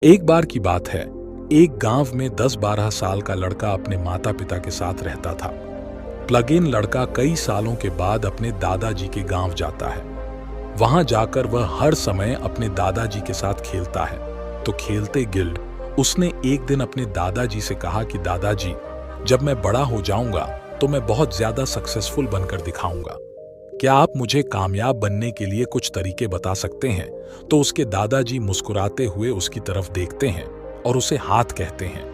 एक बार की बात है, एक गांव में 10-12 साल का लड़का अपने माता पिता के साथ रहता था। प्लग इन लड़का कई सालों के बाद अपने दादाजी के गांव जाता है। वहां जाकर वह हर समय अपने दादाजी के साथ खेलता है। तो खेलते गिल्ड उसने एक दिन अपने दादाजी से कहा कि दादाजी, जब मैं बड़ा हो जाऊंगा तो मैं बहुत ज्यादा सक्सेसफुल बनकर दिखाऊंगा। क्या आप मुझे कामयाब बनने के लिए कुछ तरीके बता सकते हैं? तो उसके दादाजी मुस्कुराते हुए उसकी तरफ देखते हैं और उसे हाथ कहते हैं।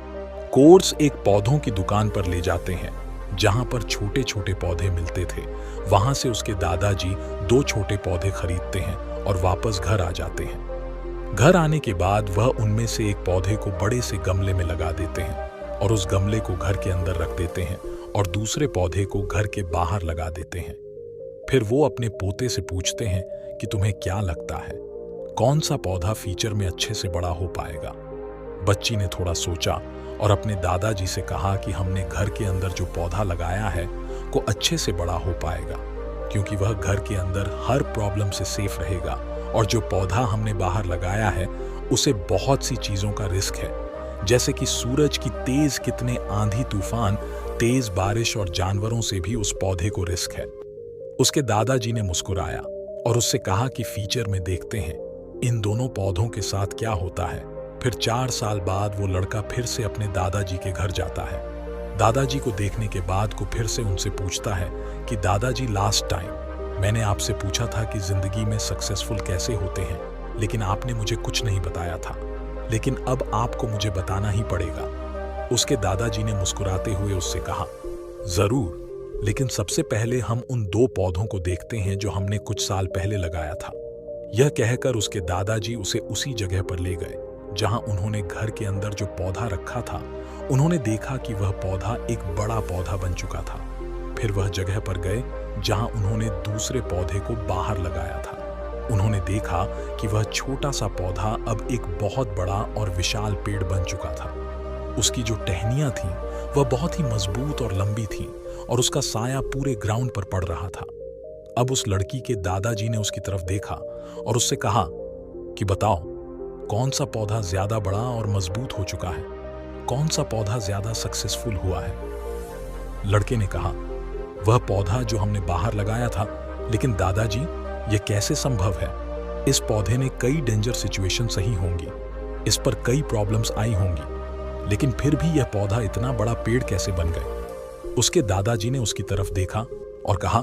कोर्स एक पौधों की दुकान पर ले जाते हैं जहां पर छोटे छोटे पौधे मिलते थे। वहां से उसके दादाजी 2 छोटे पौधे खरीदते हैं और वापस घर आ जाते हैं। घर आने के बाद वह उनमें से एक पौधे को बड़े से गमले में लगा देते हैं और उस गमले को घर के अंदर रख देते हैं और दूसरे पौधे को घर के बाहर लगा देते हैं। फिर वो अपने पोते से पूछते हैं कि तुम्हें क्या लगता है, कौन सा पौधा फ्यूचर में अच्छे से बड़ा हो पाएगा? बच्ची ने थोड़ा सोचा और अपने दादाजी से कहा कि हमने घर के अंदर जो पौधा लगाया है वो अच्छे से बड़ा हो पाएगा, क्योंकि वह घर के अंदर हर प्रॉब्लम से सेफ रहेगा। और जो पौधा हमने बाहर लगाया है उसे बहुत सी चीजों का रिस्क है, जैसे कि सूरज की तेज कितने आंधी तूफान, तेज बारिश और जानवरों से भी उस पौधे को रिस्क है। उसके दादाजी ने मुस्कुराया और उससे कहा कि फ्यूचर में देखते हैं इन दोनों पौधों के साथ क्या होता है। फिर 4 साल बाद वो लड़का फिर से अपने दादाजी के घर जाता है। दादाजी को देखने के बाद को फिर से उनसे पूछता है कि दादाजी, लास्ट टाइम मैंने आपसे पूछा था कि जिंदगी में सक्सेसफुल कैसे होते हैं, लेकिन आपने मुझे कुछ नहीं बताया था, लेकिन अब आपको मुझे बताना ही पड़ेगा। उसके दादाजी ने मुस्कुराते हुए उससे कहा, जरूर, लेकिन सबसे पहले हम उन 2 पौधों को देखते हैं जो हमने कुछ साल पहले लगाया था। यह कहकर उसके दादाजी उसे उसी जगह पर ले गए जहां उन्होंने घर के अंदर जो पौधा रखा था। उन्होंने देखा कि वह पौधा एक बड़ा पौधा बन चुका था। फिर वह जगह पर गए जहां उन्होंने दूसरे पौधे को बाहर लगाया था। उन्होंने देखा कि वह छोटा सा पौधा अब एक बहुत बड़ा और विशाल पेड़ बन चुका था। उसकी जो टहनियां थीं वह बहुत ही मजबूत और लंबी थीं और उसका साया पूरे ग्राउंड पर पड़ रहा था। अब उस लड़की के दादाजी ने उसकी तरफ देखा और उससे कहा कि बताओ, कौन सा पौधा ज्यादा बड़ा और मजबूत हो चुका है, कौन सा पौधा ज्यादा सक्सेसफुल हुआ है? लड़के ने कहा, वह पौधा जो हमने बाहर लगाया था। लेकिन दादाजी, यह कैसे संभव है? इस पौधे ने कई डेंजर सिचुएशन सही होंगी, इस पर कई प्रॉब्लम्स आई होंगी, लेकिन फिर भी यह पौधा इतना बड़ा पेड़ कैसे बन गए? उसके दादाजी ने उसकी तरफ देखा और कहा,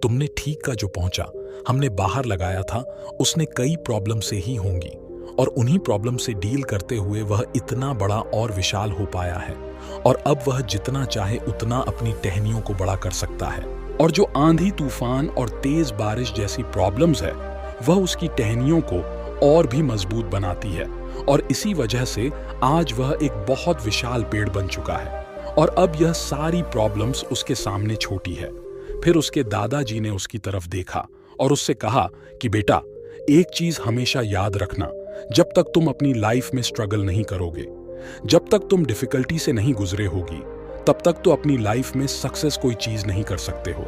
तुमने ठीक का जो पहुंचा हमने बाहर लगाया था उसने कई प्रॉब्लम से ही होंगी, और उन्हीं प्रॉब्लम से डील करते हुए वह इतना बड़ा और विशाल हो पाया है, और अब वह जितना चाहे उतना अपनी टहनियों को बड़ा कर सकता है। और जो आंधी तूफान और तेज बारिश जैसी प्रॉब्लम्स है वह उसकी टहनियों को और भी मजबूत बनाती है, और इसी वजह से आज वह एक बहुत विशाल पेड़ बन चुका है। और अब यह सारी प्रॉब्लम्स उसके सामने छोटी है। फिर उसके दादाजी ने उसकी तरफ देखा और उससे कहा कि बेटा, एक चीज हमेशा याद रखना, जब तक तुम अपनी लाइफ में स्ट्रगल नहीं करोगे, जब तक तुम डिफिकल्टी से नहीं गुजरे होगी, तब तक तो अपनी लाइफ में सक्सेस कोई चीज नहीं कर सकते हो।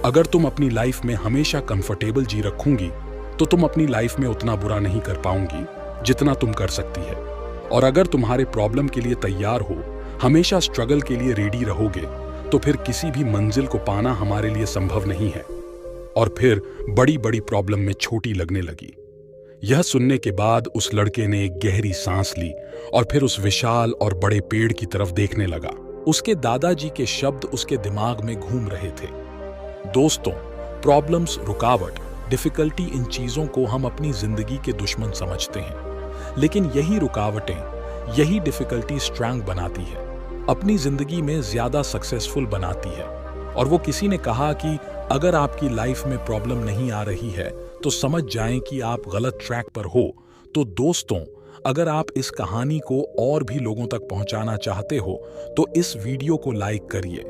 अगर तुम अपनी लाइफ में हमेशा कंफर्टेबल जी रखूंगी तो तुम अपनी लाइफ में उतना बुरा नहीं कर पाऊंगी जितना तुम कर सकती है। और अगर तुम्हारे प्रॉब्लम के लिए तैयार हो, हमेशा स्ट्रगल के लिए रेडी रहोगे, तो फिर किसी भी मंजिल को पाना हमारे लिए संभव नहीं है। और फिर बड़ी बड़ी प्रॉब्लम में छोटी लगने लगी। यह सुनने के बाद उस लड़के ने एक गहरी सांस ली और फिर उस विशाल और बड़े पेड़ की तरफ देखने लगा। उसके दादाजी के शब्द उसके दिमाग में घूम रहे थे। दोस्तों, प्रॉब्लम्स, रुकावट, डिफिकल्टी, इन चीजों को हम अपनी जिंदगी के दुश्मन समझते हैं, लेकिन यही रुकावटें, यही डिफिकल्टी स्ट्रेंथ बनाती है, अपनी जिंदगी में ज्यादा सक्सेसफुल बनाती है। और वो किसी ने कहा कि अगर आपकी लाइफ में प्रॉब्लम नहीं आ रही है तो समझ जाएं कि आप गलत ट्रैक पर हो। तो दोस्तों, अगर आप इस कहानी को और भी लोगों तक पहुंचाना चाहते हो तो इस वीडियो को लाइक करिए,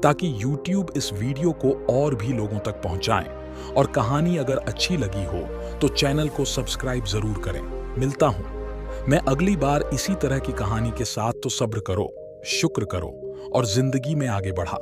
ताकि YouTube इस वीडियो को और भी लोगों तक पहुंचाएं। और कहानी अगर अच्छी लगी हो तो चैनल को सब्सक्राइब जरूर करें। मिलता हूं मैं अगली बार इसी तरह की कहानी के साथ। तो सब्र करो, शुक्र करो और जिंदगी में आगे बढ़ा।